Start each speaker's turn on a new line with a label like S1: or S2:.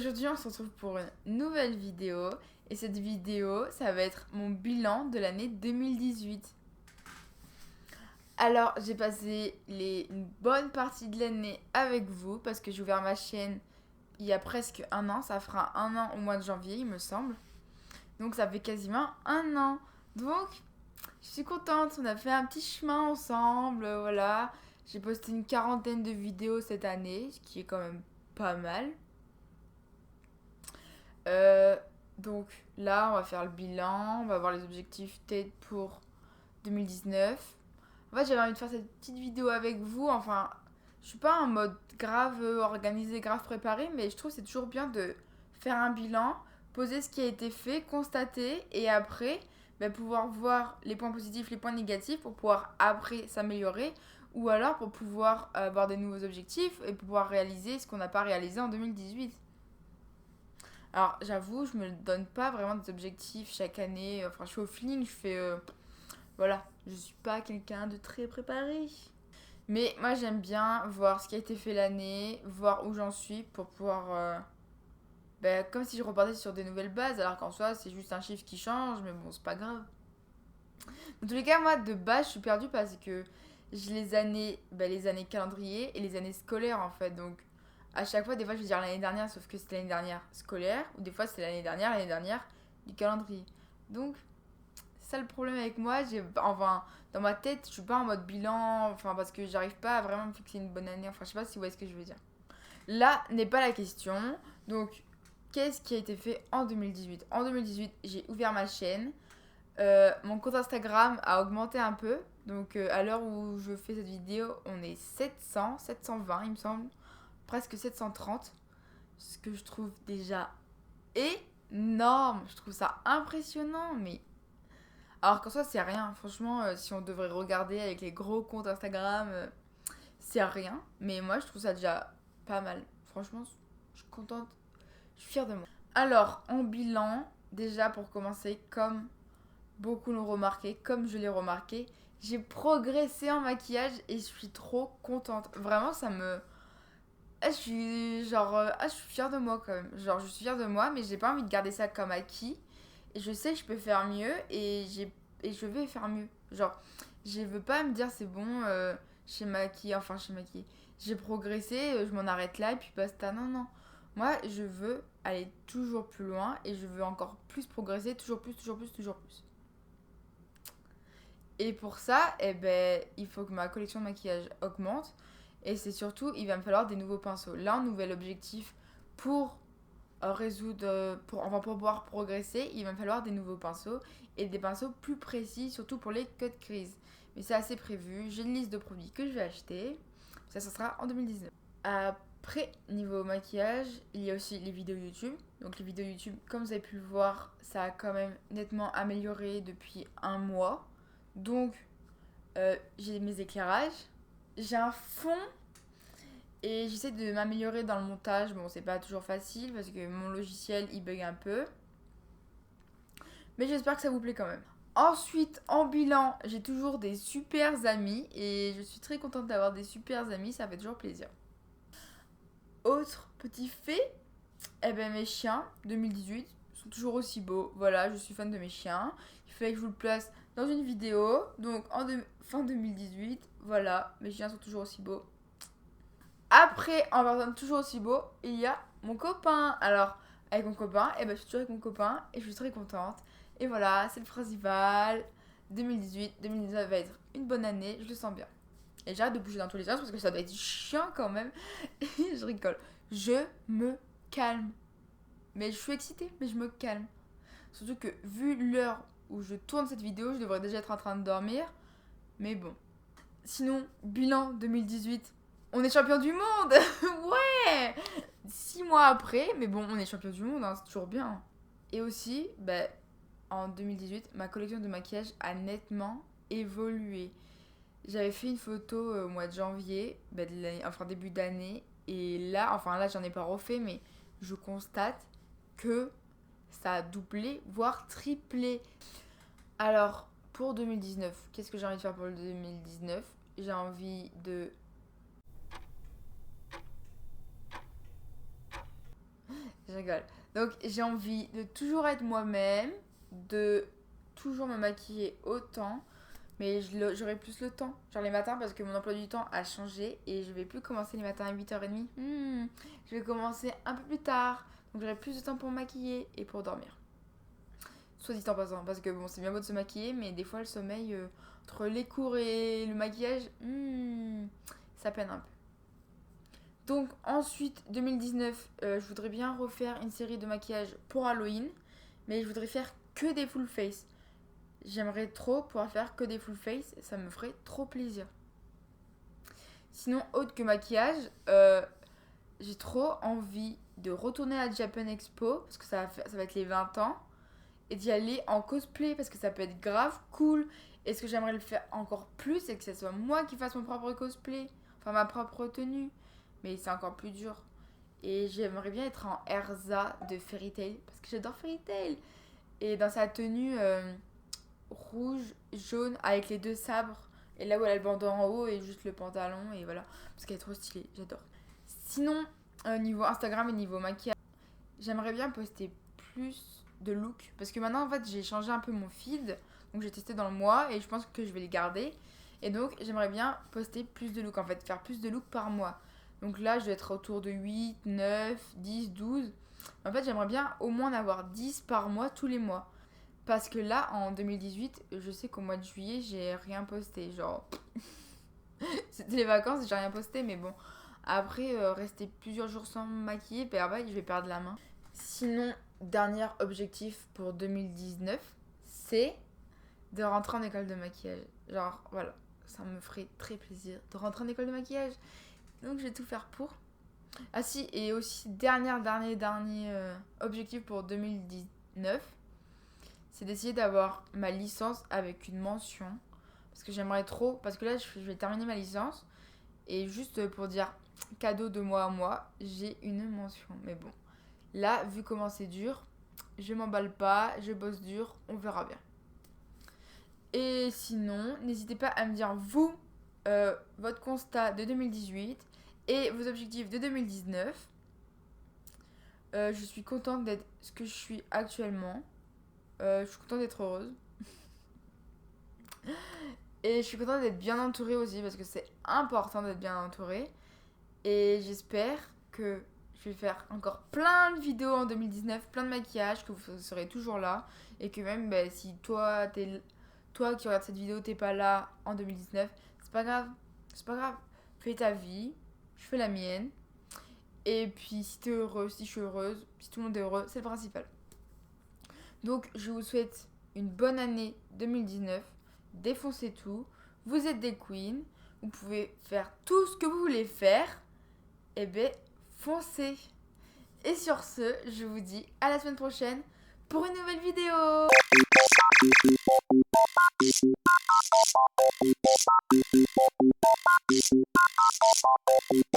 S1: Aujourd'hui on se retrouve pour une nouvelle vidéo et cette vidéo ça va être mon bilan de l'année 2018. Alors j'ai passé une bonne partie de l'année avec vous parce que j'ai ouvert ma chaîne il y a presque un an, ça fera un an au mois de janvier il me semble. Donc ça fait quasiment un an. Donc je suis contente, on a fait un petit chemin ensemble, voilà. J'ai posté une quarantaine de vidéos cette année, ce qui est quand même pas mal. Euh, donc là, on va faire le bilan, on va voir les objectifs TED pour 2019. En fait, j'avais envie de faire cette petite vidéo avec vous. Enfin, je suis pas en mode grave organisé, grave préparé, mais je trouve que c'est toujours bien de faire un bilan, poser ce qui a été fait, constater, et après, pouvoir voir les points positifs, les points négatifs, pour pouvoir après s'améliorer, ou alors pour pouvoir avoir des nouveaux objectifs et pouvoir réaliser ce qu'on n'a pas réalisé en 2018. Alors, j'avoue, je me donne pas vraiment des objectifs chaque année. Enfin, je suis au feeling, je fais. Voilà, je suis pas quelqu'un de très préparé. Mais moi, j'aime bien voir ce qui a été fait l'année, voir où j'en suis pour pouvoir. Comme si je repartais sur des nouvelles bases, alors qu'en soi, c'est juste un chiffre qui change, mais bon, c'est pas grave. Dans tous les cas, moi, de base, je suis perdue parce que j'ai les années calendrier et les années scolaires, en fait. Donc, à chaque fois, des fois, je vais dire l'année dernière, sauf que c'était l'année dernière scolaire, ou des fois, c'est l'année dernière du calendrier. Donc, c'est ça le problème avec moi. Enfin, dans ma tête, je suis pas en mode bilan, enfin, parce que j'arrive pas à vraiment me fixer une bonne année. Enfin, je sais pas si vous voyez ce que je veux dire. Là n'est pas la question. Donc, qu'est-ce qui a été fait en 2018 ? En 2018, j'ai ouvert ma chaîne. Mon compte Instagram a augmenté un peu. Donc, à l'heure où je fais cette vidéo, on est 720, il me semble. Presque 730. Ce que je trouve déjà énorme. Je trouve ça impressionnant, mais. Alors qu'en soi, c'est rien. Franchement, si on devrait regarder avec les gros comptes Instagram, c'est rien. Mais moi, je trouve ça déjà pas mal. Franchement, je suis contente. Je suis fière de moi. Alors, en bilan, déjà pour commencer, comme beaucoup l'ont remarqué, comme je l'ai remarqué, j'ai progressé en maquillage et je suis trop contente. Vraiment, ça me. Je suis je suis fière de moi quand même. Genre, je suis fière de moi, mais j'ai pas envie de garder ça comme acquis. Et je sais que je peux faire mieux et je vais faire mieux. Genre, je veux pas me dire c'est bon, chez maquillé. J'ai progressé, je m'en arrête là et puis basta. Non, non. Moi, je veux aller toujours plus loin et je veux encore plus progresser, toujours plus, toujours plus, toujours plus. Et pour ça, il faut que ma collection de maquillage augmente. Et c'est surtout, il va me falloir des nouveaux pinceaux. Là, un nouvel objectif pour pour pouvoir progresser, il va me falloir des nouveaux pinceaux et des pinceaux plus précis, surtout pour les cut crease. Mais c'est assez prévu. J'ai une liste de produits que je vais acheter. Ça sera en 2019. Après, niveau maquillage, il y a aussi les vidéos YouTube. Donc les vidéos YouTube, comme vous avez pu le voir, ça a quand même nettement amélioré depuis un mois. Donc, j'ai mes éclairages. J'ai un fond et j'essaie de m'améliorer dans le montage. Bon, c'est pas toujours facile parce que mon logiciel il bug un peu. Mais j'espère que ça vous plaît quand même. Ensuite, en bilan, j'ai toujours des super amis et je suis très contente d'avoir des super amis, ça fait toujours plaisir. Autre petit fait, mes chiens 2018 sont toujours aussi beaux. Voilà, je suis fan de mes chiens. Il fallait que je vous le place dans une vidéo. Donc, fin 2018, voilà, mes chiens sont toujours aussi beaux. Après, en parlant toujours aussi beau, il y a mon copain. Alors, avec mon copain, je suis toujours avec mon copain et je suis très contente. Et voilà, c'est le principal. 2019 va être une bonne année, je le sens bien. Et j'arrête de bouger dans tous les sens parce que ça doit être chiant quand même. Et je rigole. Je me calme. Mais je suis excitée, mais je me calme. Surtout que vu l'heure où je tourne cette vidéo, je devrais déjà être en train de dormir. Mais bon. Sinon, bilan 2018. On est champion du monde. Ouais. 6 mois après, mais bon, on est champion du monde, hein, c'est toujours bien. Et aussi, en 2018, ma collection de maquillage a nettement évolué. J'avais fait une photo au mois de janvier, début d'année, et là, j'en ai pas refait, mais je constate que ça a doublé, voire triplé. Alors, pour 2019, qu'est-ce que j'ai envie de faire pour le 2019 ? J'ai envie de... Je rigole. Donc j'ai envie de toujours être moi-même, de toujours me maquiller autant, mais j'aurai plus le temps. Genre les matins, parce que mon emploi du temps a changé et je vais plus commencer les matins à 8h30. Je vais commencer un peu plus tard, donc j'aurai plus de temps pour me maquiller et pour dormir. Soit dit en passant, parce que bon, c'est bien beau de se maquiller, mais des fois le sommeil, entre les cours et le maquillage, ça peine un peu. Donc ensuite, 2019, je voudrais bien refaire une série de maquillage pour Halloween, mais je voudrais faire que des full face. J'aimerais trop pouvoir faire que des full face, ça me ferait trop plaisir. Sinon, autre que maquillage, j'ai trop envie de retourner à Japan Expo, parce que ça va être les 20 ans, et d'y aller en cosplay, parce que ça peut être grave cool. Et ce que j'aimerais le faire encore plus, c'est que ce soit moi qui fasse mon propre cosplay, enfin ma propre tenue. Mais c'est encore plus dur. Et j'aimerais bien être en Erza de Fairy Tail, parce que j'adore Fairy Tail. Et dans sa tenue rouge, jaune, avec les 2 sabres. Et là où elle a le bandeau en haut et juste le pantalon. Et voilà, parce qu'elle est trop stylée, j'adore. Sinon, niveau Instagram et niveau maquillage, j'aimerais bien poster plus de looks. Parce que maintenant, en fait, j'ai changé un peu mon feed. Donc j'ai testé dans le mois et je pense que je vais le garder. Et donc, j'aimerais bien poster plus de looks, en fait, faire plus de looks par mois. Donc là, je vais être autour de 8, 9, 10, 12. En fait, j'aimerais bien au moins en avoir 10 par mois tous les mois. Parce que là, en 2018, je sais qu'au mois de juillet, j'ai rien posté. Genre, c'était les vacances, j'ai rien posté. Mais bon, après, rester plusieurs jours sans me maquiller, ben, après, je vais perdre la main. Sinon, dernier objectif pour 2019, c'est de rentrer en école de maquillage. Genre, voilà, ça me ferait très plaisir de rentrer en école de maquillage. Donc je vais tout faire pour. Ah si, et aussi dernier objectif pour 2019, c'est d'essayer d'avoir ma licence avec une mention. Parce que j'aimerais trop, parce que là je vais terminer ma licence. Et juste pour dire cadeau de moi à moi, j'ai une mention. Mais bon, là vu comment c'est dur, je m'emballe pas, je bosse dur, on verra bien. Et sinon, n'hésitez pas à me dire vous, votre constat de 2018 et vos objectifs de 2019. Je suis contente d'être ce que je suis actuellement. Je suis contente d'être heureuse. Et je suis contente d'être bien entourée aussi parce que c'est important d'être bien entourée. Et j'espère que je vais faire encore plein de vidéos en 2019, plein de maquillage, que vous serez toujours là. Et que même si toi qui regardes cette vidéo, t'es pas là en 2019, c'est pas grave. C'est pas grave. Fais ta vie, je fais la mienne. Et puis si t'es heureux, si je suis heureuse, si tout le monde est heureux, c'est le principal. Donc je vous souhaite une bonne année 2019. Défoncez tout. Vous êtes des queens. Vous pouvez faire tout ce que vous voulez faire. Et ben foncez. Et sur ce, je vous dis à la semaine prochaine pour une nouvelle vidéo.